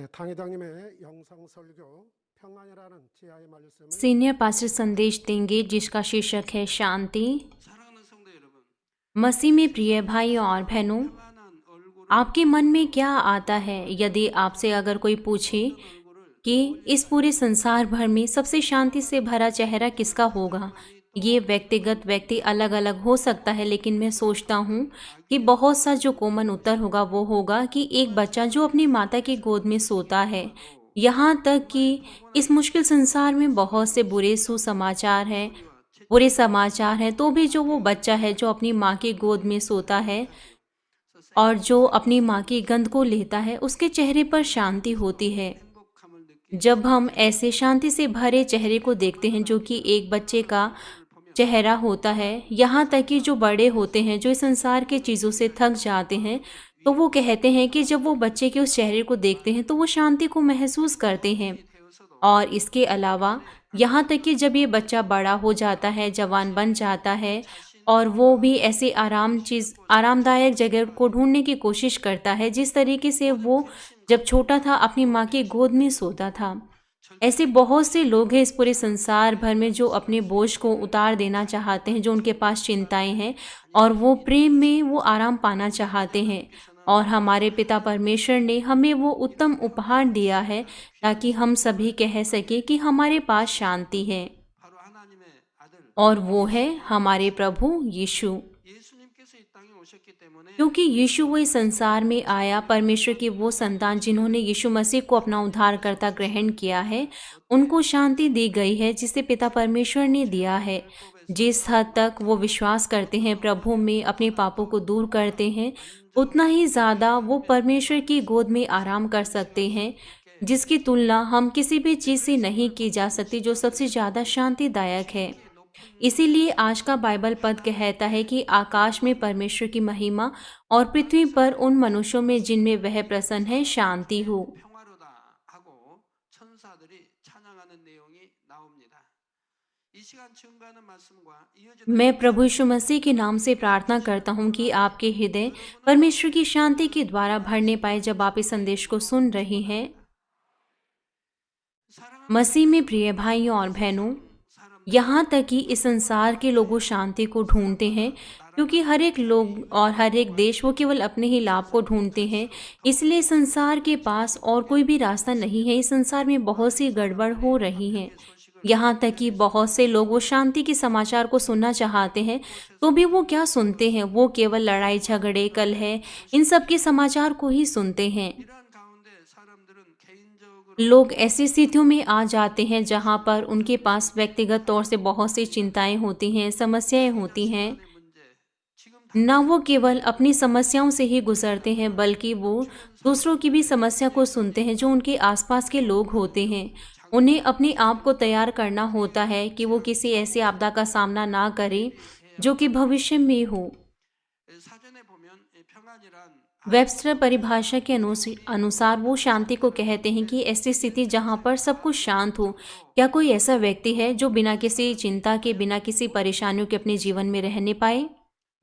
당회장님의 영상 설교 평안이라는 지하의 말씀을 senior pastor संदेश देंगे जिसका शीर्षक है शांति। 사랑하는 성도 여러분, मसीह में प्रिय भाइयों और बहनों, 평안한 얼굴을 आपके मन में क्या आता है यदि आपसे अगर कोई पूछे कि इस पूरे संसार भर में सबसे शांति से भरा चेहरा किसका होगा? ये व्यक्तिगत व्यक्ति अलग अलग हो सकता है, लेकिन मैं सोचता हूँ कि बहुत सा जो कॉमन उत्तर होगा वो होगा कि एक बच्चा जो अपनी माता की गोद में सोता है। यहाँ तक कि इस मुश्किल संसार में बहुत से बुरे समाचार हैं, तो भी जो वो बच्चा है जो अपनी माँ की गोद में सोता है और जो अपनी माँ की गंध को लेता है, उसके चेहरे पर शांति होती है। 행복함을 느끼 जब हम ऐसे शांति से भरे चेहरे को देखते हैं जो कि एक बच्चे का चेहरा होता है, यहाँ तक कि जो बड़े होते हैं जो इस संसार के चीज़ों से थक जाते हैं, तो वो कहते हैं कि जब वो बच्चे के उस चेहरे को देखते हैं तो वो शांति को महसूस करते हैं। 되어서도 और इसके अलावा यहाँ तक कि जब ये बच्चा बड़ा हो जाता है, जवान बन जाता है और वो भी ऐसी आरामदायक जगह को ढूंढने की कोशिश करता है जिस तरीके से वो जब छोटा था अपनी माँ की गोद में सोता था। ऐसे बहुत से लोग हैं इस पूरे संसार भर में जो अपने बोझ को उतार देना चाहते हैं, जो उनके पास चिंताएं हैं और वो प्रेम में वो आराम पाना चाहते हैं। और हमारे पिता परमेश्वर ने हमें वो उत्तम उपहार दिया है ताकि हम सभी कह सकें कि हमारे पास शांति है, 바로 하나님의 아들 और वो है हमारे प्रभु यीशु। 예수님께서 이 땅에 오셨기 때문에 क्योंकि यीशु वो इस संसार में आया, परमेश्वर की वो संतान जिन्होंने यीशु मसीह को अपना उद्धारकर्ता ग्रहण किया है, उनको शांति दी गई है जिसे पिता परमेश्वर ने दिया है। जिस हद तक वो विश्वास करते हैं प्रभु में, अपने पापों को दूर करते हैं, उतना ही ज़्यादा वो परमेश्वर की गोद में आराम कर सकते हैं, जिसकी तुलना हम किसी भी चीज़ से नहीं की जा सकती, जो सबसे ज़्यादा शांतिदायक है। इसीलिए आज का बाइबल पद कहता है कि आकाश में परमेश्वर की महिमा और पृथ्वी पर उन मनुष्यों में जिनमें वह प्रसन्न है शांति हो। 평화로다 하고 천사들이 찬양하는 내용이 나옵니다. 이 시간 증거하는 말씀과 이어지는 मैं प्रभु यीशु मसीह के नाम से प्रार्थना करता हूँ कि आपके हृदय परमेश्वर की शांति के द्वारा भरने पाए जब आप इस संदेश को सुन रहे हैं। 사랑하는 मसीह में प्रिय भाइयों और बहनों, 사람들 यहाँ तक कि इस संसार के लोग शांति को ढूंढते हैं, क्योंकि हर एक लोग और हर एक देश वो केवल अपने ही लाभ को ढूंढते हैं। इसलिए संसार के पास और कोई भी रास्ता नहीं है। इस संसार में बहुत सी गड़बड़ हो रही है। यहाँ तक कि बहुत से लोग वो शांति के समाचार को सुनना चाहते हैं, तो भी वो क्या सुनते हैं? वो केवल लड़ाई झगड़े, कलह, इन सब के समाचार को ही सुनते हैं। 이러한 가운데 사람들은 개인적으로 लोग ऐसी स्थितियों में आ जाते हैं जहाँ पर उनके पास व्यक्तिगत तौर से बहुत सी चिंताएं होती हैं, समस्याएं होती हैं। 문제 지금 ना वो केवल अपनी समस्याओं से ही गुजरते हैं, बल्कि वो दूसरों की भी समस्या को सुनते हैं जो उनके आसपास के लोग होते हैं। उन्हें अपने आप को तैयार करना होता है कि वो किसी ऐसी आपदा का सामना ना करें जो कि भविष्य में हो। 사전에 보면 이 평안이란 वेबस्टर परिभाषा के अनुसार वो शांति को कहते हैं कि ऐसी स्थिति जहाँ पर सब कुछ शांत हो। क्या कोई ऐसा व्यक्ति है जो बिना किसी चिंता के, बिना किसी परेशानियों के अपने जीवन में रहने पाए?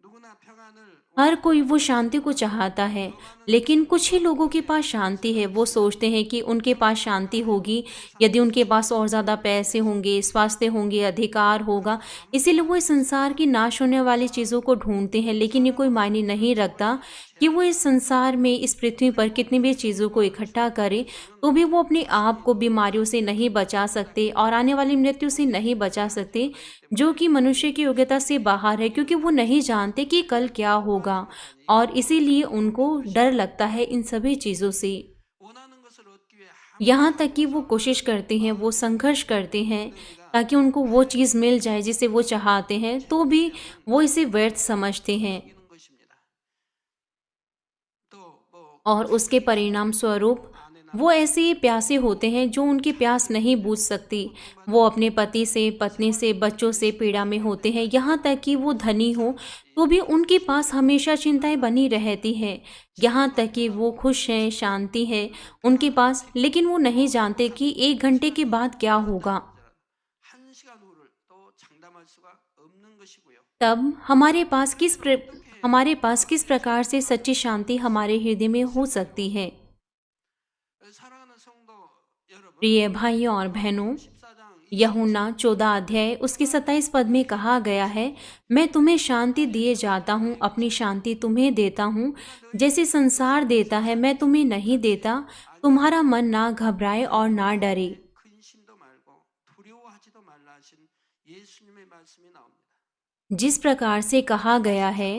누구나 평안을 हर कोई वो शांति को चाहता है, लेकिन कुछ ही लोगों के पास शांति है। वो सोचते हैं कि उनके पास शांति होगी यदि उनके पास और ज़्यादा पैसे होंगे, स्वास्थ्य होंगे, अधिकार होगा। इसीलिए वो इस संसार की नाश होने वाली चीज़ों को ढूंढते हैं। लेकिन ये कोई मायने नहीं रखता कि वो इस संसार में, इस पृथ्वी पर कितनी भी चीज़ों को इकट्ठा करें, तो भी वो अपने आप को बीमारियों से नहीं बचा सकते और आने वाली मृत्यु से नहीं बचा सकते, जो कि मनुष्य की योग्यता से बाहर है, क्योंकि वो नहीं जानते कि कल क्या होगा और इसीलिए उनको डर लगता है इन सभी चीज़ों से। 원하는 것을 얻기 위해 यहाँ तक कि वो कोशिश करते हैं, वो संघर्ष करते हैं ताकि उनको वो चीज़ मिल जाए जिसे वो चाहते हैं, तो भी वो इसे व्यर्थ समझते हैं 이기는 것입니다. 또뭐 और उसके परिणाम स्वरूप वो ऐसे ही प्यासे होते हैं जो उनकी प्यास नहीं बूझ सकती। वो अपने पति से, पत्नी से, बच्चों से पीड़ा में होते हैं। यहाँ तक कि वो धनी हो तो भी उनके पास हमेशा चिंताएं बनी रहती हैं। यहाँ तक कि वो खुश हैं, शांति है उनके पास, लेकिन वो नहीं जानते कि 1 घंटे के बाद क्या होगा। 한 시간 후를 또 장담할 수가 없는 것이고요. तब हमारे पास किस प्रकार से सच्ची शांति हमारे हृदय में हो सकती है? 사랑하는 प्रिय भाइयों और बहनों, यूहन्ना 14 अध्याय उसके 27 पद में कहा गया है, मैं तुम्हें शांति दिए जाता हूँ, अपनी शांति तुम्हें देता हूँ। जैसे संसार देता है मैं तुम्हें नहीं देता। तुम्हारा मन ना घबराए और ना डरे। 근심도 말고 두려워하지도 말라 하신 예수님의 말씀이 나옵니다. जिस प्रकार से कहा गया है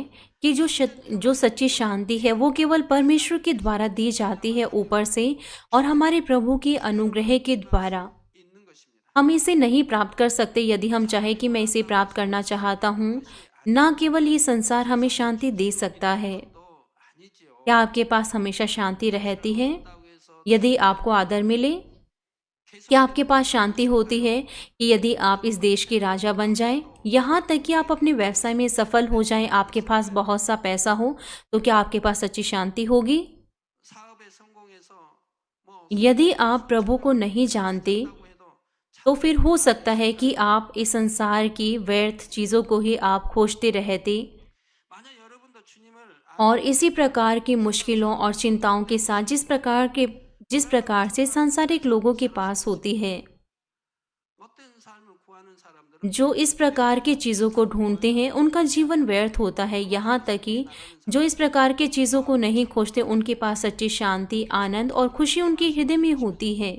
कि जो सच्ची शांति है वो केवल परमेश्वर के द्वारा दी जाती है ऊपर से और हमारे प्रभु के अनुग्रह के द्वारा। 있는 것입니다. हम इसे नहीं प्राप्त कर सकते यदि हम चाहें कि मैं इसे प्राप्त करना चाहता हूँ। ना केवल ये संसार हमें शांति दे सकता है। 또 아니지요. क्या आपके पास हमेशा शांति रहती है? 다고 해서 यदि आपको आदर मिले, क्या आपके पास शांति होती है कि यदि आप इस देश के राजा बन जाएं, यहाँ तक कि आप अपने व्यवसाय में सफल हो जाएं, आपके पास बहुत सा पैसा हो, तो क्या आपके पास सच्ची शांति होगी? 사업에 성공해서 뭐 यदि आप प्रभु को नहीं जानते 하고 해도 तो फिर हो सकता है कि आप इस संसार की व्यर्थ चीज़ों को ही आप खोजते रहते 만약 여러분도 주님을 और इसी प्रकार की मुश्किलों और चिंताओं के साथ जिस प्रकार से सांसारिक लोगों के पास होती है, 못된 삶을 구하는 사람들은 जो इस प्रकार की चीज़ों को ढूंढते हैं उनका जीवन व्यर्थ होता है। यहाँ तक कि जो इस प्रकार की चीज़ों को नहीं खोजते उनके पास सच्ची शांति, आनंद और खुशी उनके हृदय में होती है।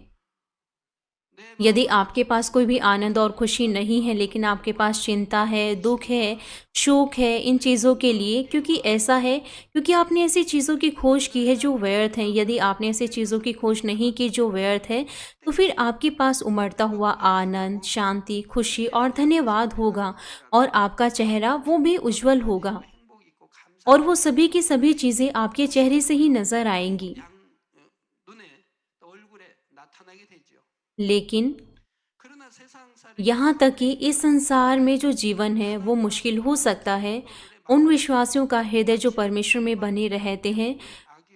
यदि आपके पास कोई भी आनंद और खुशी नहीं है लेकिन आपके पास चिंता है, दुख है, शोक है इन चीज़ों के लिए, क्योंकि ऐसा है क्योंकि आपने ऐसी चीज़ों की खोज की है जो व्यर्थ हैं। यदि आपने ऐसी चीज़ों की खोज नहीं की जो व्यर्थ है, तो फिर आपके पास उमड़ता हुआ आनंद, शांति, खुशी और धन्यवाद होगा और आपका चेहरा वो भी उज्जवल होगा 행복 있고 감사 और वो सभी की सभी चीज़ें आपके चेहरे से ही नजर आएंगी। 눈에 또 얼굴에 나타나게 되지요. लेकिन 그러나 세상살이 यहाँ तक कि इस संसार में जो जीवन है वो मुश्किल हो सकता है। उन विश्वासियों का हृदय जो परमेश्वर में बने रहते हैं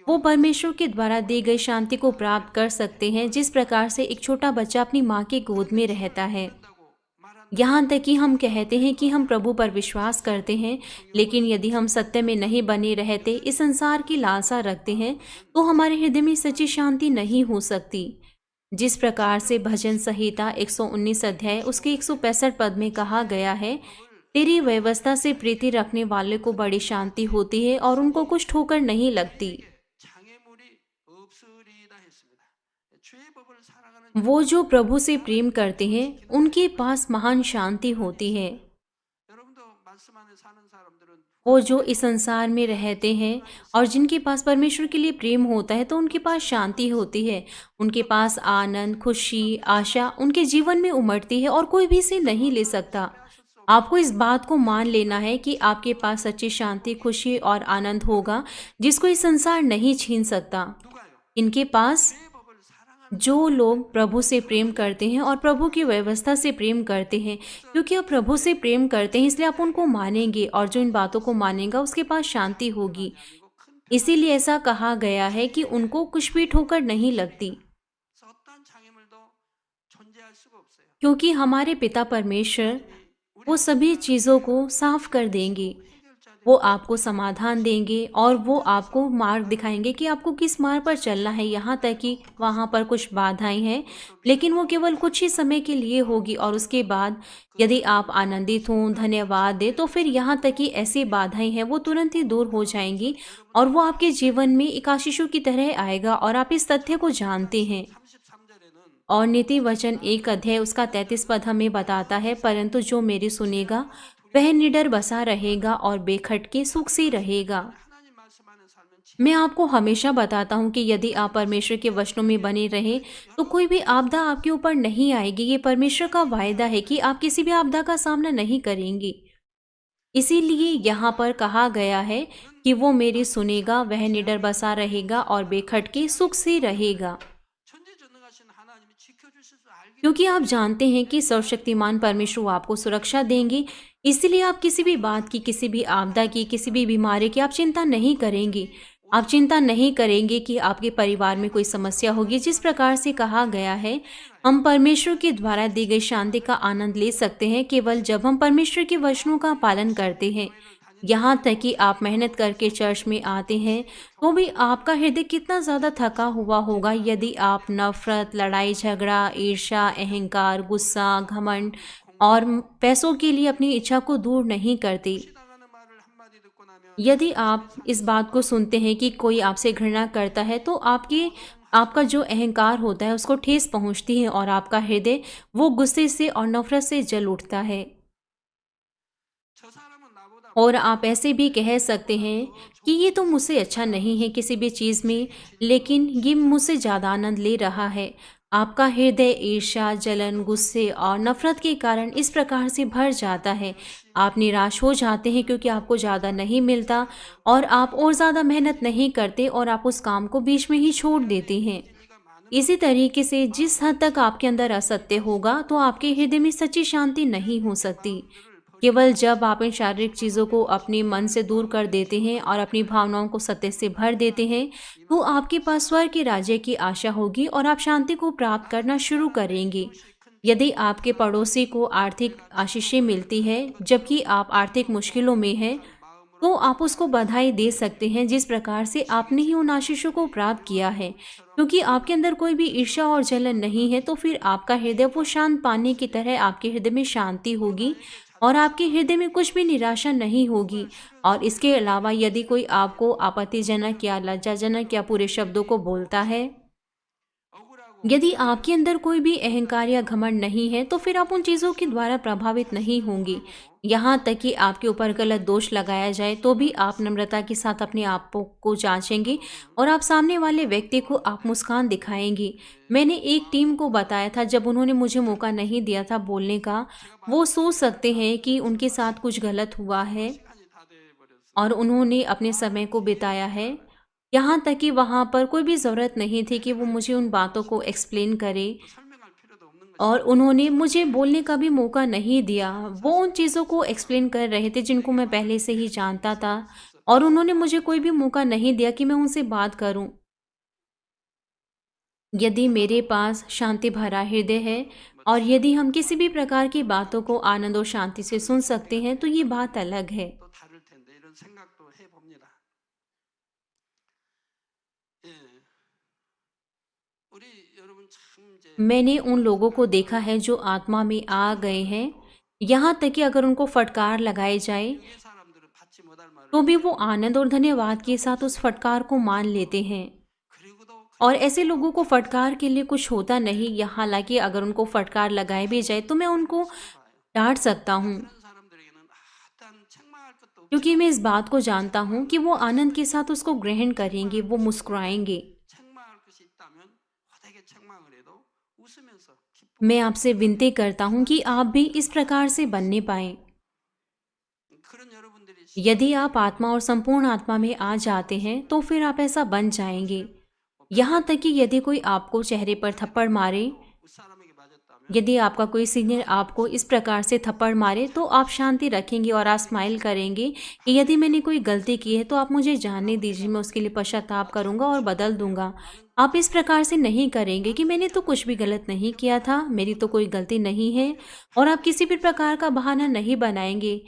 वो परमेश्वर के द्वारा दी गई शांति को प्राप्त कर सकते हैं, जिस प्रकार से एक छोटा बच्चा अपनी माँ की गोद में रहता है। 한다고 말한 यहाँ तक कि हम कहते हैं कि हम प्रभु पर विश्वास करते हैं, लेकिन यदि हम सत्य में नहीं बने रहते, इस संसार की लालसा रखते हैं, तो हमारे हृदय में सच्ची शांति नहीं हो सकती। जिस प्रकार से भजन संहिता 119 अध्याय उसके 165 पद में कहा गया है, तेरी व्यवस्था से प्रीति रखने वाले को बड़ी शांति होती है और उनको कुछ ठोकर नहीं लगती। 장애물이 없으리다 했습니다. 주의 법을 살아가는 वो जो प्रभु से प्रेम करते हैं उनके पास महान शांति होती है। 여러분도 말씀 안에 사는 사람들은 वो जो इस संसार में रहते हैं और जिनके पास परमेश्वर के लिए प्रेम होता है तो उनके पास शांति होती है, उनके पास आनंद, खुशी, आशा उनके जीवन में उमड़ती है और कोई भी इसे नहीं ले सकता। आपको इस बात को मान लेना है कि आपके पास सच्ची शांति, खुशी और आनंद होगा जिसको इस संसार नहीं छीन सकता। 누가요? इनके पास 주의 법을 사랑하는 जो लोग प्रभु से प्रेम करते हैं और प्रभु की व्यवस्था से प्रेम करते हैं, क्योंकि आप प्रभु से प्रेम करते हैं इसलिए आप उनको मानेंगे और जो इन बातों को मानेगा उसके पास शांति होगी। 그리고 큰 इसीलिए ऐसा कहा गया है कि उनको कुछ भी ठोकर नहीं लगती, 어떤 장애물도 존재할 수가 없어요. क्योंकि हमारे पिता परमेश्वर वो सभी चीज़ों को साफ कर देंगे। 해결자들이 वो आपको समाधान देंगे और वो आपको मार्ग दिखाएंगे कि आपको किस मार्ग पर चलना है। यहाँ तक कि वहाँ पर कुछ बाधाएं हैं, लेकिन वो केवल कुछ ही समय के लिए होगी और उसके बाद यदि आप आनंदित हों, धन्यवाद दें, तो फिर यहाँ तक कि ऐसी बाधाएं हैं वो तुरंत ही दूर हो जाएंगी और वो आपके जीवन में एक आशीषों की तरह आएगा और आप इस तथ्य को जानते हैं। 33절에는 और नीति वचन 1 अध्याय उसका 33 पद हमें बताता है, परंतु जो मेरी सुनेगा वह निडर बसा रहेगा और बेखटके सुख से रहेगा। 하나님 말씀 안에 살면 मैं आपको हमेशा बताता हूँ कि यदि आप परमेश्वर के वचनों में बने रहें तो कोई भी आपदा आपके ऊपर नहीं आएगी। ये परमेश्वर का वायदा है कि आप किसी भी आपदा का सामना नहीं करेंगे। इसीलिए यहाँ पर कहा गया है कि वो मेरी सुनेगा, वह निडर बसा रहेगा और बेखटके सुख से रहेगा। 천지전능하신 하나님이 지켜주실 줄 알기 क्योंकि आप जानते हैं कि सर्वशक्तिमान परमेश्वर आपको सुरक्षा देंगे, इसलिए आप किसी भी बात की, किसी भी आपदा की, किसी भी बीमारी की आप चिंता नहीं करेंगे। आप चिंता नहीं करेंगे कि आपके परिवार में कोई समस्या होगी। जिस प्रकार से कहा गया है, हम परमेश्वर के द्वारा दी गई शांति का आनंद ले सकते हैं केवल जब हम परमेश्वर के वचनों का पालन करते हैं। यहाँ तक कि आप मेहनत करके चर्च में आते हैं तो भी आपका हृदय कितना ज़्यादा थका हुआ होगा यदि आप नफरत, लड़ाई झगड़ा, ईर्ष्या, अहंकार, गुस्सा, घमंड और पैसों के लिए अपनी इच्छा को दूर नहीं करते। 무시당하는 말을 한마디 듣고 나면 यदि आप इस बात को सुनते हैं कि कोई आपसे घृणा करता है तो आपका जो अहंकार होता है उसको ठेस पहुंचती है और आपका हृदय वो गुस्से से और नफरत से जल उठता है। 저 사람은 나보다 और आप ऐसे भी कह सकते हैं कि ये तो मुझसे अच्छा नहीं है किसी भी चीज़ में, लेकिन ये मुझसे ज़्यादा आनंद ले रहा है। आपका हृदय ईर्ष्या, जलन, गुस्से और नफरत के कारण इस प्रकार से भर जाता है। आप निराश हो जाते हैं क्योंकि आपको ज़्यादा नहीं मिलता और आप और ज़्यादा मेहनत नहीं करते और आप उस काम को बीच में ही छोड़ देते हैं। 네가 많은 इसी तरीके से जिस हद तक आपके अंदर असत्य होगा तो आपके हृदय में सच्ची शांति नहीं हो सकती। केवल जब आप इन शारीरिक चीज़ों को अपने मन से दूर कर देते हैं और अपनी भावनाओं को सत्य से भर देते हैं तो आपके पास स्वर्ग के राज्य की आशा होगी और आप शांति को प्राप्त करना शुरू करेंगे। यदि आपके पड़ोसी को आर्थिक आशीषें मिलती है जबकि आप आर्थिक मुश्किलों में हैं तो आप उसको बधाई दे सकते हैं जिस प्रकार से आपने ही उन आशीषों को प्राप्त किया है। क्योंकि आपके अंदर कोई भी ईर्ष्या और जलन नहीं है तो फिर आपका हृदय वो शांत पानी की तरह आपके हृदय में शांति होगी और आपके हृदय में कुछ भी निराशा नहीं होगी। और इसके अलावा यदि कोई आपको आपत्तिजनक या लज्जाजनक या पूरे शब्दों को बोलता है, 억울하고 यदि आपके अंदर कोई भी अहंकार या घमंड नहीं है तो फिर आप उन चीज़ों के द्वारा प्रभावित नहीं होंगे। यहाँ तक कि आपके ऊपर गलत दोष लगाया जाए तो भी आप नम्रता के साथ अपने आप को जांचेंगे और आप सामने वाले व्यक्ति को आप मुस्कान दिखाएंगे। मैंने एक टीम को बताया था जब उन्होंने मुझे मौका नहीं दिया था बोलने का, वो सोच सकते हैं कि उनके साथ कुछ गलत हुआ है 시간이 다 돼버렸어. और उन्होंने अपने समय को बिताया है। यहाँ तक कि वहाँ पर कोई भी ज़रूरत नहीं थी कि वो मुझे उन बातों को एक्सप्लेन करे 설명할 필요도 없는 것이 और उन्होंने मुझे बोलने का भी मौका नहीं दिया। वो उन चीज़ों को एक्सप्लेन कर रहे थे जिनको मैं पहले से ही जानता था और उन्होंने मुझे कोई भी मौका नहीं दिया कि मैं उनसे बात करूं। यदि मेरे पास शांति भरा हृदय है और यदि हम किसी भी प्रकार की बातों को आनंद और शांति से सुन सकते हैं तो ये बात अलग है। 또 다를 텐데 이런 생각도 해봅니다. 예, 우리 여러분 참 이제 मैंने उन लोगों को देखा है जो आत्मा में आ गए हैं, यहाँ तक कि अगर उनको फटकार लगाई जाए 이 사람들은 받지 못할 말을 तो भी वो आनंद और धन्यवाद के साथ उस फटकार को मान लेते हैं। 그리고도 और ऐसे लोगों को फटकार के लिए कुछ होता नहीं, या हालांकि अगर उनको फटकार लगाई भी जाए तो मैं उनको डांट सकता हूँ 그런 사람들에게는 일단 책망할 것도 없지. क्योंकि मैं इस बात को जानता हूँ कि वो आनंद के साथ उसको ग्रहण करेंगे, वो मुस्कुराएंगे। 책망할 것이 있다면 호되게 책망을 해도 웃으면서 기쁘게 मैं आपसे विनती करता हूँ कि आप भी इस प्रकार से बनने पाएं। 그런 여러분들이 यदि आप आत्मा और संपूर्ण आत्मा में आ जाते हैं तो फिर आप ऐसा बन जाएंगे। यहाँ तक कि यदि कोई आपको चेहरे पर थप्पड़ मारे, 윗사람에게 맞았다면 यदि आपका कोई सीनियर आपको इस प्रकार से थप्पड़ मारे तो आप शांति रखेंगे और आप स्माइल करेंगे कि यदि मैंने कोई गलती की है तो आप मुझे जानने दीजिए, मैं उसके लिए पश्चाताप करूंगा और बदल दूंगा। आप इस प्रकार से नहीं करेंगे कि मैंने तो कुछ भी गलत नहीं किया था, मेरी तो कोई गलती नहीं है, और आप किसी भी प्रकार का बहाना नहीं बनाएंगे।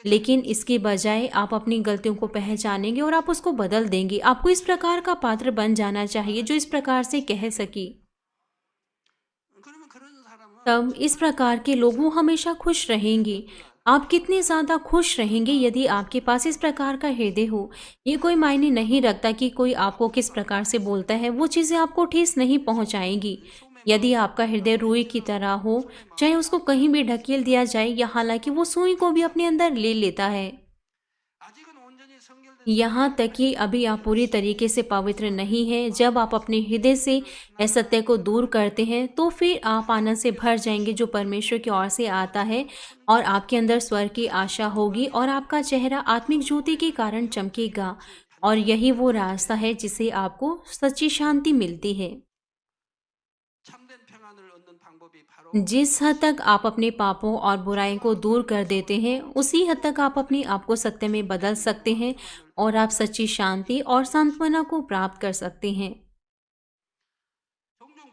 लेकिन इसके बजाय आप अपनी गलतियों को पहचानेंगे और आप उसको बदल देंगे। आपको इस प्रकार का पात्र बन जाना चाहिए जो इस प्रकार से कह सके। 그러면 그런 사람은 तब इस प्रकार के लोग वो हमेशा खुश रहेंगे। आप कितने ज़्यादा खुश रहेंगे यदि आपके पास इस प्रकार का हृदय हो। ये कोई मायने नहीं रखता कि कोई आपको किस प्रकार से बोलता है, वो चीज़ें आपको ठेस नहीं पहुंचाएंगी। यदि आपका हृदय रुई की तरह हो, चाहे उसको कहीं भी ढकेल दिया जाए, या हालांकि वो सुई को भी अपने अंदर ले लेता है। 아직은 온전히 성결된 यहाँ तक कि अभी आप पूरी तरीके से पवित्र नहीं हैं। जब आप अपने हृदय से असत्य को दूर करते हैं तो फिर आप आनंद से भर जाएंगे जो परमेश्वर की ओर से आता है, और आपके अंदर स्वर्ग की आशा होगी और आपका चेहरा आत्मिक ज्योति के कारण चमकेगा। और यही वो रास्ता है जिसे आपको सच्ची शांति मिलती है। 참된 평안을 얻는 방법이 바로 जिस हद तक आप अपने पापों और बुराई को दूर कर देते हैं, उसी हद तक आप अपने आप को सत्य में बदल सकते हैं और आप सच्ची शांति और सांत्वना को प्राप्त कर सकते हैं। 종종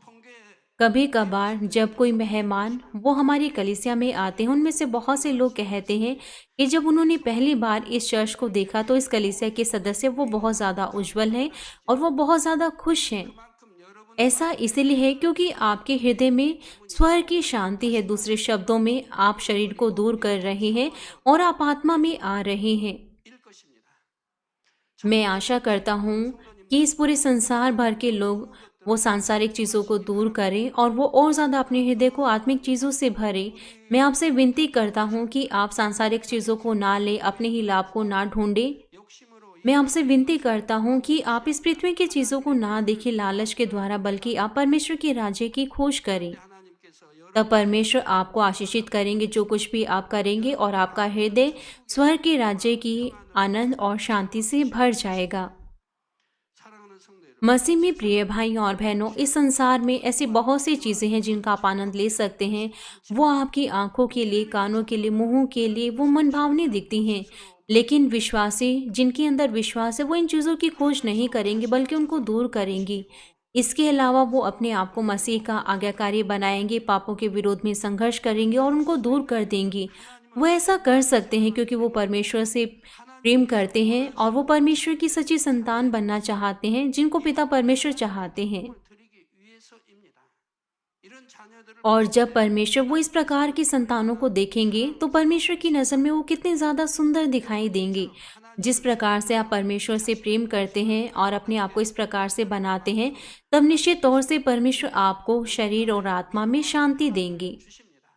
कभी कभार जब कोई मेहमान वो हमारी कलीसिया में आते हैं, उनमें से बहुत से लोग कहते हैं कि जब उन्होंने पहली बार इस चर्च को देखा तो इस कलीसिया के सदस्य वो बहुत ज़्यादा उज्जवल हैं और वो बहुत ज़्यादा खुश हैं। 그만큼 여러분 ऐसा इसलिए है क्योंकि आपके हृदय में स्वर्ग की शांति है। दूसरे शब्दों में, आप शरीर को दूर कर रहे हैं और आप आत्मा में आ रहे हैं। 일 것입니다. मैं आशा करता हूँ कि इस पूरे संसार भर के लोग वो सांसारिक चीज़ों को दूर करें और वो और ज़्यादा अपने हृदय को आत्मिक चीज़ों से भरें। मैं आपसे विनती करता हूँ कि आप सांसारिक चीज़ों को ना लें, अपने ही लाभ को ना ढूंढें। 욕심으로 मैं आपसे विनती करता हूँ कि आप इस पृथ्वी की चीज़ों को ना देखें लालच के द्वारा, बल्कि आप परमेश्वर के राज्य की खोज करें। 하나님께서 तब परमेश्वर आपको आशीषित करेंगे जो कुछ भी आप करेंगे, और आपका हृदय स्वर्ग के राज्य की आनंद और शांति से भर जाएगा। 사랑하는 성도 여러분, मसीह में प्रिय भाइयों और बहनों, इस संसार में ऐसी बहुत सी चीज़ें हैं जिनका आप आनंद ले सकते हैं। वो आपकी आंखों के लिए, कानों के लिए, मुंहों के लिए वो मनभावनी दिखती हैं, लेकिन विश्वासी जिनके अंदर विश्वास है वो इन चीज़ों की खोज नहीं करेंगे बल्कि उनको दूर करेंगी। इसके अलावा वो अपने आप को मसीह का आज्ञाकारी बनाएंगे, पापों के विरोध में संघर्ष करेंगे और उनको दूर कर देंगी। वो ऐसा कर सकते हैं क्योंकि वो परमेश्वर से प्रेम करते हैं और वो परमेश्वर की सच्ची संतान बनना चाहते हैं, जिनको पिता परमेश्वर चाहते हैं। 드리기 위해서입니다. 이런 자녀들을 और जब परमेश्वर वो इस प्रकार की संतानों को देखेंगे तो परमेश्वर की नज़र में वो कितने ज़्यादा सुंदर दिखाई देंगे। जिस प्रकार से आप परमेश्वर से प्रेम करते हैं और अपने आप को इस प्रकार से बनाते हैं, तब निश्चित तौर से परमेश्वर आपको शरीर और आत्मा में शांति देंगे। 주십니다.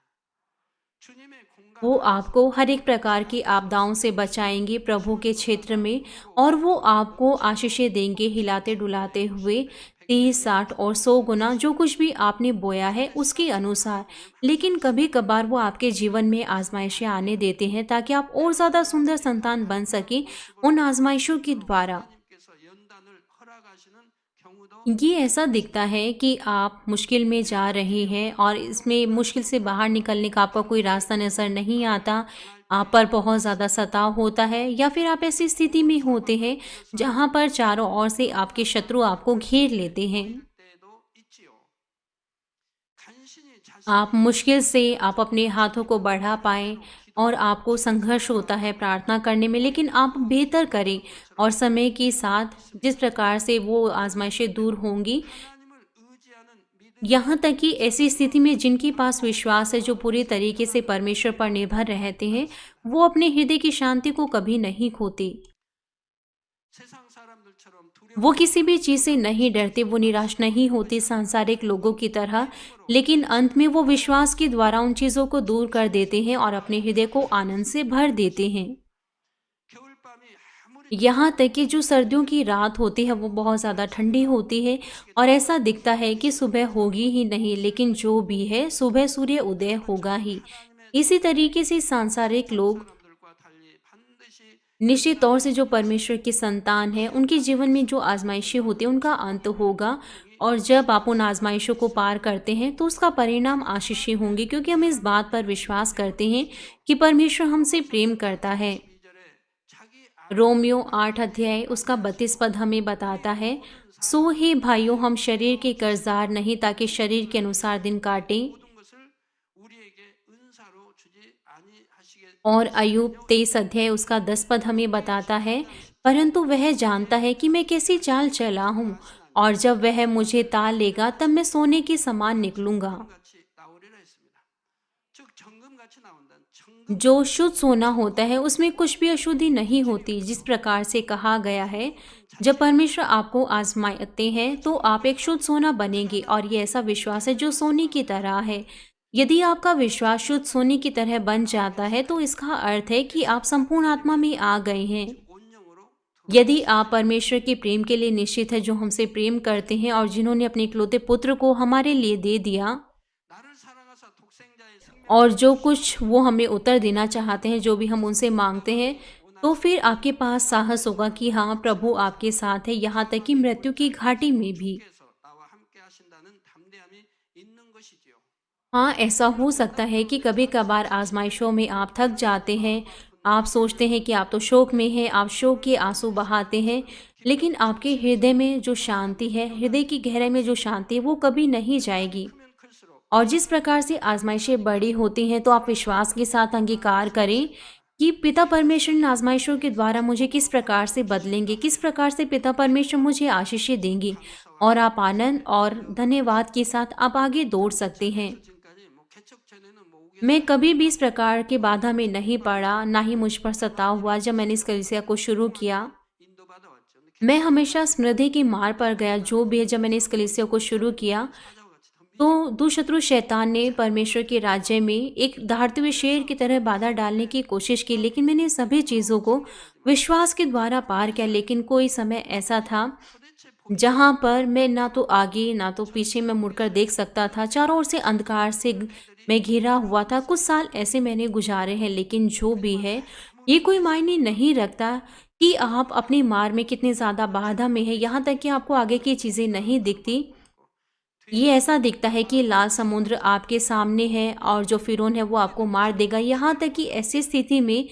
주님의 공간 वो आपको हर एक प्रकार की आपदाओं से बचाएंगे प्रभु के क्षेत्र में, और वो आपको आशीषें देंगे हिलाते डुलाते हुए 30, 60 और 100 गुना जो कुछ भी आपने बोया है उसके अनुसार। लेकिन कभी कभार वो आपके जीवन में आजमाइशें आने देते हैं ताकि आप और ज़्यादा सुंदर संतान बन सकें उन आजमाइशों के द्वारा। 하나님께서 연단을 허락하시는 경우도 ये ऐसा दिखता है कि आप मुश्किल में जा रहे हैं और इसमें मुश्किल से बाहर निकलने का आपका कोई रास्ता नज़र नहीं आता, आप पर बहुत ज़्यादा सताव होता है, या फिर आप ऐसी स्थिति में होते हैं जहाँ पर चारों ओर से आपके शत्रु आपको घेर लेते हैं। 때도 있지요. 간신히 आप मुश्किल से आप अपने हाथों को बढ़ा पाएं और आपको संघर्ष होता है प्रार्थना करने में, लेकिन आप बेहतर करें और समय के साथ जिस प्रकार से वो आजमाइशें दूर होंगी, 하나님을 의지하는 믿음 यहाँ तक कि ऐसी स्थिति में जिनके पास विश्वास है, जो पूरी तरीके से परमेश्वर पर निर्भर रहते हैं, वो अपने हृदय की शांति को कभी नहीं खोते। 세상 사람들처럼 두려워 वो किसी भी चीज़ से नहीं डरते, वो निराश नहीं होते सांसारिक लोगों की तरह, लेकिन अंत में वो विश्वास के द्वारा उन चीज़ों को दूर कर देते हैं और अपने हृदय को आनंद से भर देते हैं। 겨울밤이 아무리 यहाँ तक कि जो सर्दियों की रात होती है वो बहुत ज़्यादा ठंडी होती है और ऐसा दिखता है कि सुबह होगी ही नहीं, लेकिन जो भी है सुबह सूर्य उदय होगा ही। इसी तरीके से सांसारिक लोग 사람들과 달리 반드시 निश्चित तौर से जो परमेश्वर की संतान है, उनके जीवन में जो आजमाइशें होती हैं उनका अंत होगा, और जब आप उन आजमाइशों को पार करते हैं तो उसका परिणाम आशीषें होंगी, क्योंकि हम इस बात पर विश्वास करते हैं कि परमेश्वर हमसे प्रेम करता है। 2절에 자기 रोमियो 8 अध्याय उसका 32 पद हमें बताता है, सो हे भाइयों, हम शरीर के कर्जदार नहीं ताकि शरीर के अनुसार दिन काटें। 모든 것을 우리에게 은사로 주지 아니하시게 और अयूब 23 अध्याय उसका 10 पद हमें बताता है, परंतु वह जानता है कि मैं कैसी चाल चला हूँ, और जब वह मुझे ताल लेगा तब मैं सोने के समान निकलूंगा। 같이 나오리라 했습니다. 즉 정금같이 나온다는 정금 जो शुद्ध सोना होता है उसमें कुछ भी अशुद्धि नहीं होती। जिस प्रकार से कहा गया है, जब परमेश्वर आपको आजमाते हैं तो आप एक शुद्ध सोना बनेंगे, और ये ऐसा विश्वास है जो सोने की तरह है। यदि आपका विश्वास शुद्ध सोने की तरह बन जाता है तो इसका अर्थ है कि आप संपूर्ण आत्मा में आ गए हैं। 온영으로 यदि आप परमेश्वर के प्रेम के लिए निश्चित है, जो हमसे प्रेम करते हैं और जिन्होंने अपने इकलौते पुत्र को हमारे लिए दे दिया, 나를 사랑하사 독생자의 생명 और जो कुछ वो हमें उत्तर देना चाहते हैं, जो भी हम उनसे मांगते हैं, तो फिर आपके पास साहस होगा कि हाँ, प्रभु आपके साथ है, यहाँ तक कि मृत्यु की घाटी में भी। 께서 나와 함께 하신다는 담대함이 있는 것이지요. हाँ, ऐसा हो सकता है कि कभी कभार आजमाइशों में आप थक जाते हैं, आप सोचते हैं कि आप तो शोक में हैं, आप शोक के आंसू बहाते हैं, लेकिन आपके हृदय में जो शांति है, हृदय की गहराई में जो शांति है, वो कभी नहीं जाएगी। 그러면 और जिस प्रकार से आजमाइशें बड़ी होती हैं तो आप विश्वास के साथ अंगीकार करें कि पिता परमेश्वर इन आजमाइशों के द्वारा मुझे किस प्रकार से बदलेंगे, किस प्रकार से पिता परमेश्वर मुझे आशीषें देंगे, और आप आनंद और धन्यवाद के साथ आप आगे दौड़ सकते हैं। 지금까지 뭐 개척 전에는 뭐 मैं कभी भी इस प्रकार की बाधा में नहीं पड़ा, ना ही मुझ पर सताव हुआ। जब मैंने इस कलीसिया को शुरू किया, 인도받아 왔죠. 근데 मैं हमेशा स्मृति की मार पर गया। जो भी है, जब मैंने इस कलीसिया को शुरू किया 사자와 같이 덤비 तो दुष्शत्रु शैतान ने परमेश्वर के राज्य में एक दहाड़ते हुए शेर की तरह बाधा डालने की कोशिश की, लेकिन मैंने सभी चीज़ों को विश्वास के द्वारा पार किया। लेकिन कोई समय ऐसा था 도대체 जहाँ पर मैं ना तो आगे ना तो पीछे में मुड़कर देख सकता था। चारों ओर से अंधकार से मैं घिरा हुआ था। कुछ साल ऐसे मैंने गुजारे हैं, लेकिन जो भी है, ये कोई मायने नहीं रखता कि आप अपनी मार में कितने ज़्यादा बाधा में हैं। यहाँ तक कि आपको आगे की चीज़ें नहीं दिखती। ये ऐसा दिखता है कि लाल समुद्र आपके सामने है और जो फिरौन है वो आपको मार देगा। यहाँ तक कि ऐसी स्थिति में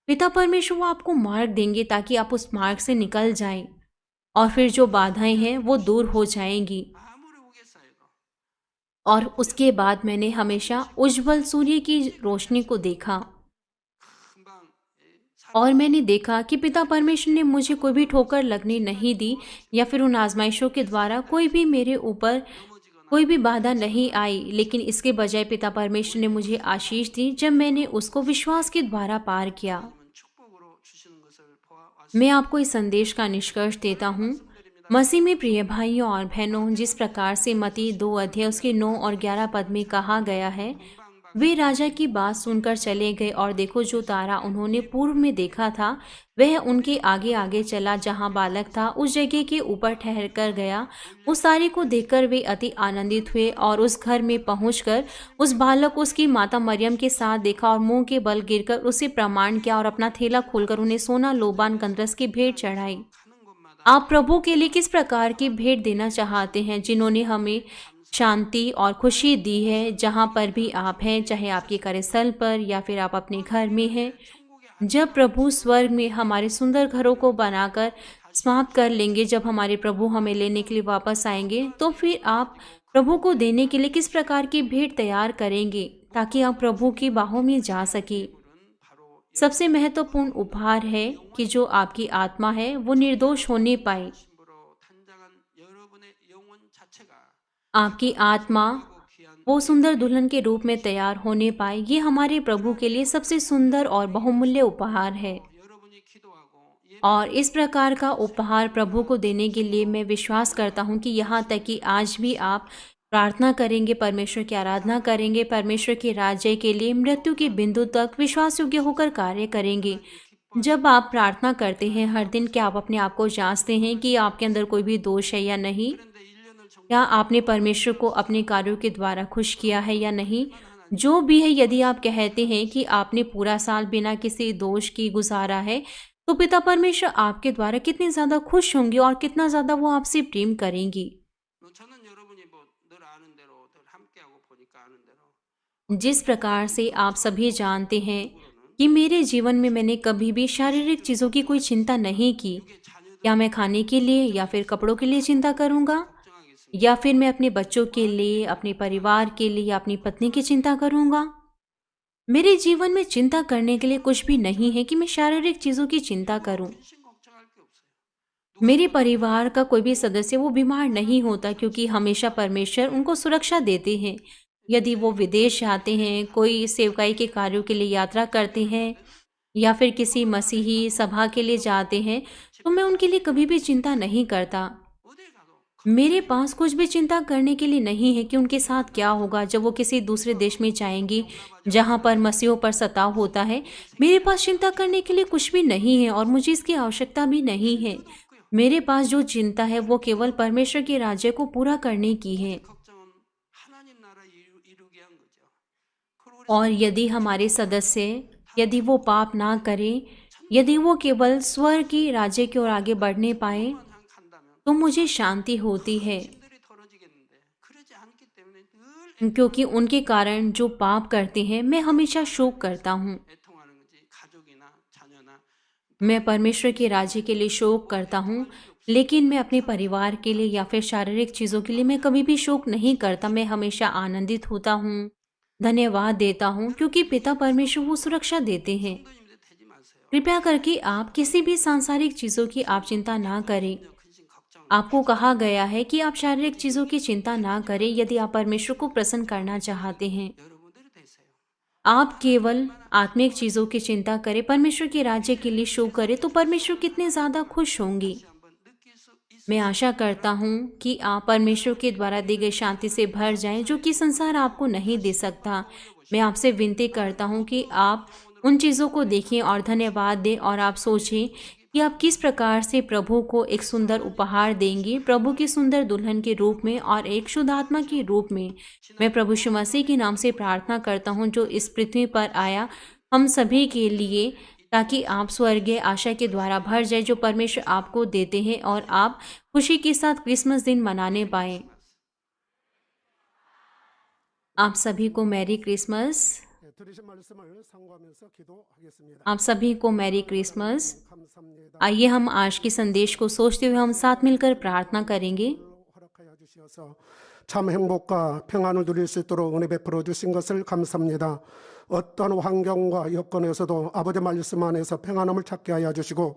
पिता परमेश्वर वो आपको मार्ग देंगे ताकि आप उस मार्ग से निकल जाएं, और फिर जो बाधाएं हैं वो दूर हो जाएंगी। 아무리 우겠사에도 और उसके बाद मैंने हमेशा उज्जवल सूर्य की रोशनी को देखा, 금방 और मैंने देखा कि पिता परमेश्वर ने मुझे कोई भी ठोकर लगने नहीं दी, या फिर उन आजमाइशों के द्वारा कोई भी मेरे ऊपर कोई भी बाधा नहीं आई। लेकिन इसके बजाय पिता परमेश्वर ने मुझे आशीष दी जब मैंने उसको विश्वास के द्वारा पार किया। 축복으로 주시는 것을 보아왔습니다. मैं आपको इस संदेश का निष्कर्ष देता हूँ। मसीह में प्रिय भाइयों और बहनों, जिस प्रकार से मत्ती 2 अध्याय उसके 9 और 11 पद में कहा गया है, वे राजा की बात सुनकर चले गए, और देखो जो तारा उन्होंने पूर्व में देखा था वह उनके आगे आगे चला। जहाँ बालक था उस जगह के ऊपर ठहर कर गया। उस तारे को देखकर वे अति आनंदित हुए, और उस घर में पहुंचकर उस बालक को उसकी माता मरियम के साथ देखा, और मुंह के बल गिरकर उसे प्रमाण किया, और अपना थैला खोलकर उन्हें सोना, लोबान, गंधरस की भेंट चढ़ाई। 가는 곳마다 आप प्रभु के लिए किस प्रकार की भेंट देना चाहते हैं, जिन्होंने हमें शांति और खुशी दी है जहाँ पर भी आप हैं, चाहे आपके कार्यस्थल पर या फिर आप अपने घर में हैं। जब प्रभु स्वर्ग में हमारे सुंदर घरों को बनाकर समाप्त कर लेंगे, जब हमारे प्रभु हमें लेने के लिए वापस आएंगे, तो फिर आप प्रभु को देने के लिए किस प्रकार की भेंट तैयार करेंगे ताकि आप प्रभु की बाहों में जा सके। 바로 सबसे महत्वपूर्ण उपहार है कि जो आपकी आत्मा है वो निर्दोष होने पाए। 신부로 탄장한 여러분의 영혼 자체가 आपकी आत्मा 귀한 वो सुंदर दुल्हन के रूप में तैयार होने पाए। ये हमारे प्रभु के लिए सबसे सुंदर और बहुमूल्य उपहार है, 여러분이 기도하고 और इस प्रकार का उपहार प्रभु को देने के लिए मैं विश्वास करता हूँ कि यहाँ तक कि आज भी आप प्रार्थना करेंगे, परमेश्वर की आराधना करेंगे, परमेश्वर के राज्य के लिए मृत्यु के बिंदु तक विश्वास योग्य होकर कार्य करेंगे। जब आप प्रार्थना करते हैं हर दिन, क्या आप अपने आप को जांचते हैं कि आपके अंदर कोई भी दोष है या नहीं? 그런데 1년을 정 क्या आपने परमेश्वर को अपने कार्यों के द्वारा खुश किया है या नहीं? जो भी है, यदि आप कहते हैं कि आपने पूरा साल बिना किसी दोष की गुजारा है, तो पिता परमेश्वर आपके द्वारा कितने ज़्यादा खुश होंगे और कितना ज़्यादा वो आपसे प्रेम करेंगी। 저는 여러분이 늘 아는 대로 늘 함께하고 보니까 아는 대로 जिस प्रकार से आप सभी जानते हैं कि मेरे जीवन में मैंने कभी भी शारीरिक चीज़ों की कोई चिंता नहीं की। क्या मैं खाने के लिए या फिर कपड़ों के लिए चिंता करूँगा, 걱정하겠습니다. या फिर मैं अपने बच्चों के लिए, अपने परिवार के लिए या अपनी पत्नी की चिंता करूँगा? मेरे जीवन में चिंता करने के लिए कुछ भी नहीं है कि मैं शारीरिक चीज़ों की चिंता करूँ। 근심 걱정할 게 없어요. मेरे परिवार का कोई भी सदस्य वो बीमार नहीं होता, क्योंकि हमेशा परमेश्वर उनको सुरक्षा देते हैं। यदि वो विदेश जाते हैं, कोई सेवकाई के कार्यों के लिए यात्रा करते हैं, या फिर किसी मसीही सभा के लिए जाते हैं, तो मैं उनके लिए कभी भी चिंता नहीं करता। 어딜 가도 मेरे पास कुछ भी चिंता करने के लिए नहीं है कि उनके साथ क्या होगा जब वो किसी दूसरे देश में जाएंगी जहाँ पर मसीहों पर सताव होता है। मेरे पास चिंता करने के लिए कुछ भी नहीं है, और मुझे इसकी आवश्यकता भी नहीं है। मेरे पास जो चिंता है वो केवल परमेश्वर के राज्य को पूरा करने की है। 걱정은 하나님 나라 이루게 한 거죠. 그리고 우리 और यदि हमारे सदस्य, यदि वो पाप ना करें, यदि वो केवल स्वर्ग के राज्य की ओर आगे बढ़ने पाए, 한 간다면 तो मुझे शांति होती है, 힘들이 덜어지겠는데 그러지 않기 때문에 늘 क्योंकि उनके कारण जो पाप करते हैं मैं हमेशा शोक करता हूँ। 애통하는 거지. 가족이나 자녀나 मैं परमेश्वर के राज्य के लिए शोक करता हूँ, लेकिन मैं अपने परिवार के लिए या फिर शारीरिक चीज़ों के लिए मैं कभी भी शोक नहीं करता। मैं हमेशा आनंदित होता हूँ, धन्यवाद देता हूँ, क्योंकि पिता परमेश्वर वो सुरक्षा देते हैं। 성도님들 되지 마세요. कृपया करके आप किसी भी सांसारिक चीज़ों की आप चिंता ना करें। 근심 걱정. आपको कहा गया है कि आप शारीरिक चीज़ों की चिंता ना करें यदि आप परमेश्वर को प्रसन्न करना चाहते हैं। 여러분들이 되세요. आप केवल आत्मिक चीज़ों की चिंता करें, परमेश्वर के राज्य के लिए शोक करें, तो परमेश्वर कितने ज़्यादा खुश होंगे। 다시 한번 느낄 수 मैं 있으시죠? आशा करता हूँ कि आप परमेश्वर के द्वारा दी गई शांति से भर जाएं, जो कि संसार आपको नहीं दे सकता। मैं आपसे विनती करता हूँ कि आप उन चीज़ों को देखें और धन्यवाद दें, और आप सोचें कि आप किस प्रकार से प्रभु को एक सुंदर उपहार देंगे, प्रभु की सुंदर दुल्हन के रूप में और एक शुद्ध आत्मा के रूप में। मैं प्रभु यीशु मसीह के नाम से प्रार्थना करता हूँ, जो इस पृथ्वी पर आया हम सभी के लिए, ताकि आप स्वर्गीय आशा के द्वारा भर जाए जो परमेश्वर आपको देते हैं, और आप खुशी के साथ क्रिसमस दिन मनाने पाएं। आप सभी को मैरी क्रिसमस। 예, 들으신 말씀을 상고하면서 기도하겠습니다. आप सभी को मैरी क्रिसमस। 감사합니다. आइए हम आज के संदेश को सोचते हुए हम साथ मिलकर प्रार्थना करेंगे। 허락하여 주시어서 참 행복과 평안을 누릴 수 있도록 은혜 베풀어 주신 것을 감사합니다. 어떤 환경과 여건에서도 아버지 말씀 안에서 평안함을 찾게 하여 주시고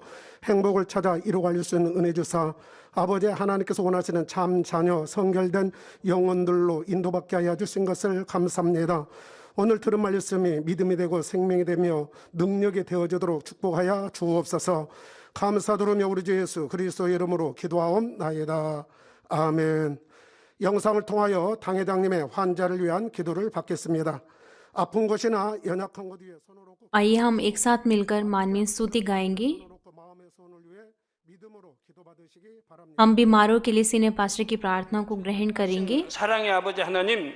행복을 찾아 이루어갈 수 있는 은혜 주사 아버지 하나님께서 원하시는 참 자녀 성결된 영혼들로 인도받게 하여 주신 것을 감사합니다. 오늘 들은 말씀이 믿음이 되고 생명이 되며 능력이 되어지도록 축복하여 주옵소서. 감사드리며 우리 주 예수 그리스도의 이름으로 기도하옵나이다. 아멘. 영상을 통하여 당회장님의 환자를 위한 기도를 받겠습니다. 아픈 곳이나 연약한 곳 위에 손을 얹고 आइए हम एक साथ मिलकर मानवीय स्तुति गाएंगे। 마음의 손을 위해 믿음으로 기도받으시기 바랍니다. हम बीमारों के लिए सीनियर पास्टर की प्रार्थना को ग्रहण करेंगे। 사랑의 아버지 하나님,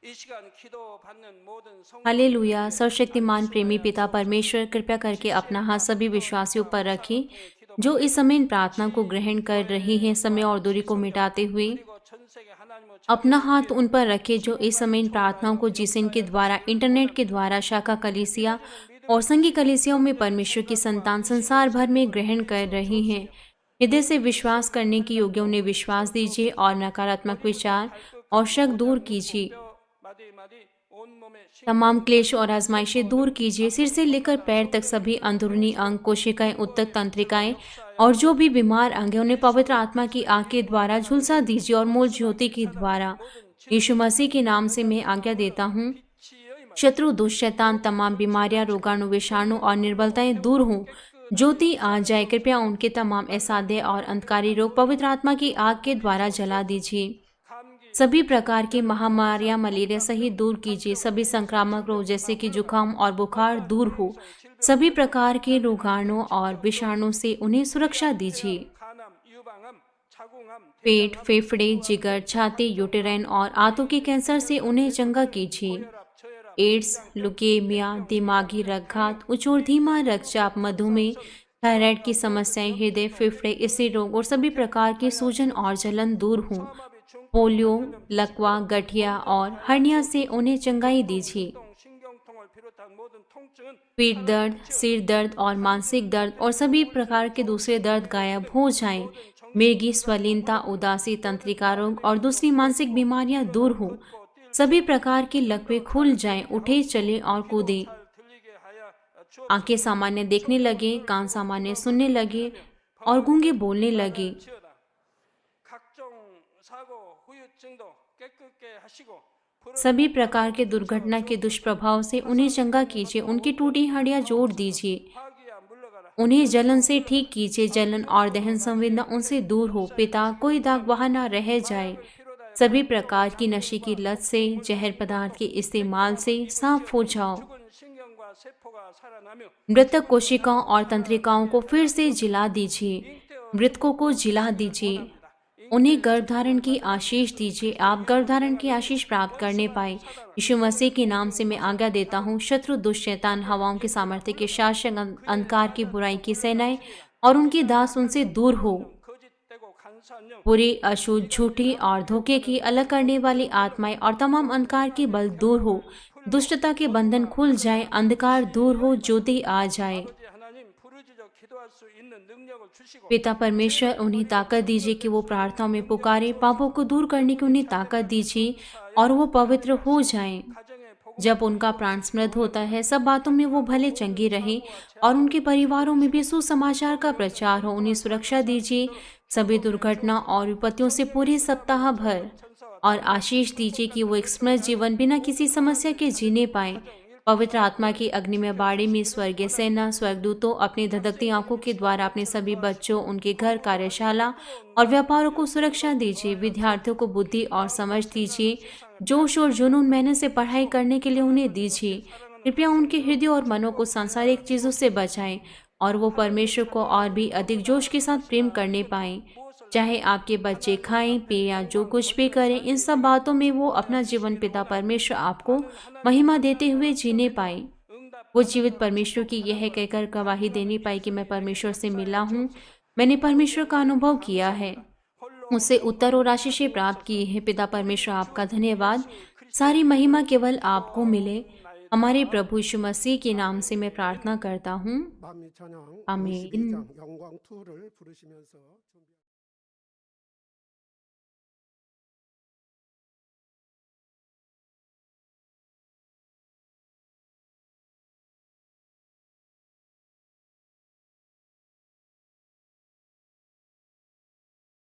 이 시간 기도받는 모든 성도 हालेलुया। सर्वशक्तिमान प्रेमी पिता परमेश्वर, कृपया करके अपना हाथ सभी विश्वासियों पर रखें जो इस समय इन प्रार्थना को ग्रहण कर रही हैं। समय और दूरी को मिटाते हुए 그리고 전 세계 하나님을 अपना हाथ उन पर रखें जो इस समय इन प्रार्थनाओं को जिसन के द्वारा, इंटरनेट के द्वारा, शाखा कलीसिया और संघी कलीसियाओं में परमेश्वर की संतान संसार भर में ग्रहण कर रही हैं। हृदय से विश्वास करने की योग्य उन्हें विश्वास दीजिए और नकारात्मक विचार और शक दूर कीजिए। 마디 마디 온몸에 तमाम क्लेश और आजमाइशें दूर कीजिए। सिर से लेकर पैर तक सभी अंदरूनी अंग, कोशिकाएं, उत्तक तंत्रिकाएं और जो भी बीमार अंग है उन्हें पवित्र आत्मा की आग के द्वारा झुलसा दीजिए और मूल ज्योति के द्वारा। यीशु मसीह के नाम से मैं आज्ञा देता हूँ, शत्रु, दुष्ट, शैतान, तमाम बीमारियां, रोगाणु, विषाणु और निर्बलताएं दूर हों। ज्योति आ जाए। कृपया उनके तमाम असाध्य और अंधकारी रोग पवित्र आत्मा की आग के द्वारा जला दीजिए। सभी प्रकार की महामारियां, मलेरिया सहित दूर कीजिए। सभी संक्रामक रोग जैसे कि जुकाम और बुखार दूर हो। सभी प्रकार के रोगाणु और विषाणु से उन्हें सुरक्षा दीजिए। 간암, 유방암, 자궁암, पेट, फेफड़े, जिगर, छाती, यूटेराइन और आंतों के कैंसर से उन्हें चंगा कीजिए। 저혈압, एड्स, लुकेमिया, दिमागी रक्तघात, उच्च और धीमा रक्तचाप, मधुमेह, थायराइड की समस्याएं, हृदय, फेफड़े, स्त्री रोग और सभी प्रकार की सूजन और जलन दूर हों। पोलियो, लकवा, गठिया और हर्निया से उन्हें चंगाई दीजिए। 신경통을 비롯한 모든 통증은 पेट दर्द, सिर दर्द और मानसिक दर्द और सभी प्रकार के दूसरे दर्द गायब हो जाएं। मिर्गी, स्वलीनता, उदासी, तंत्रिका रोग और दूसरी मानसिक बीमारियां दूर हो। सभी प्रकार के लकवे खुल जाएं। उठे, चले और कूदे। 들리게 하여 주옵소서. आंखें सामान्य देखने लगे, कान सामान्य सुनने लगे और गूंगे बोलने लगे। 지어다. 각종 사고 후유증도 깨끗게 하시고 सभी प्रकार के दुर्घटना के दुष्प्रभाव से उन्हें चंगा कीजिए। उनकी टूटी हड्डियां जोड़ दीजिए। 화기야 물러가라. उन्हें जलन से ठीक कीजिए। जलन और दहन संवेदना उनसे दूर हो। पिता, कोई दाग वहाँ न रह जाए। सभी प्रकार की नशे की लत से, जहर पदार्थ के इस्तेमाल से साफ हो जाओ। 죽은 신경과 세포가 살아나며 मृतक कोशिकाओं और तंत्रिकाओं को फिर से जिला दीजिए। मृतकों को जिला दीजिए। उन्हें गर्भधारण की आशीष दीजिए। आप गर्भधारण की आशीष प्राप्त करने पाए। यीशु मसीह के नाम से मैं आज्ञा देता हूँ, शत्रु, दुष्ट, शैतान, हवाओं के सामर्थ्य के शासक, अंधकार की बुराई की सेनाएं और उनकी दास उनसे दूर हो। 거짓되고 간사한 영 बुरी, अशुद्ध, झूठी और धोखे की अलग करने वाली आत्माएं और तमाम अंधकार के बल दूर हो। दुष्टता के बंधन खुल जाए। अंधकार दूर हो। ज्योति आ जाए। 아버지 하나님 부르짖어 기도할 수 수 있는 능력을 주시고 पिता परमेश्वर उन्हें ताकत दीजिए कि वो प्रार्थनाओं में पुकारे, पापों को दूर करने की उन्हें ताकत दीजिए और वो पवित्र हो जाएं। 가정의 복음 जब उनका प्राण स्मृत होता है, सब बातों में वो भले चंगे रहें और उनके परिवारों में भी सुसमाचार का प्रचार हो। उन्हें सुरक्षा दीजिए सभी दुर्घटना और विपत्तियों से पूरे सप्ताह भर, और आशीष दीजिए कि वो एक स्मृत जीवन बिना किसी समस्या के जीने पाए। पवित्र आत्मा की अग्नि में बाड़े में स्वर्गीय सेना स्वर्गदूतों अपनी धधकती आंखों के द्वारा अपने सभी बच्चों, उनके घर, कार्यशाला और व्यापारों को सुरक्षा दीजिए। विद्यार्थियों को बुद्धि और समझ दीजिए। जोश और जुनून मेहनत से पढ़ाई करने के लिए उन्हें दीजिए। कृपया उनके हृदय और मनों को सांसारिक चीज़ों से बचाएं और वो परमेश्वर को और भी अधिक जोश के साथ प्रेम करने पाएं। चाहे आपके बच्चे खाएं, पिए या जो कुछ भी करें, इन सब बातों में वो अपना जीवन पिता परमेश्वर आपको महिमा देते हुए जीने पाए। वो जीवित परमेश्वर की यह कहकर गवाही देने पाए कि मैं परमेश्वर से मिला हूँ, मैंने परमेश्वर का अनुभव किया है, उससे उत्तर और आशीषें प्राप्त की है। पिता परमेश्वर आपका धन्यवाद। सारी महिमा केवल आपको मिले। हमारे प्रभु यीशु मसीह के नाम से मैं प्रार्थना करता हूँ। 밤이 찬양 아멘. 52장 영광 2를 부르시면서 준비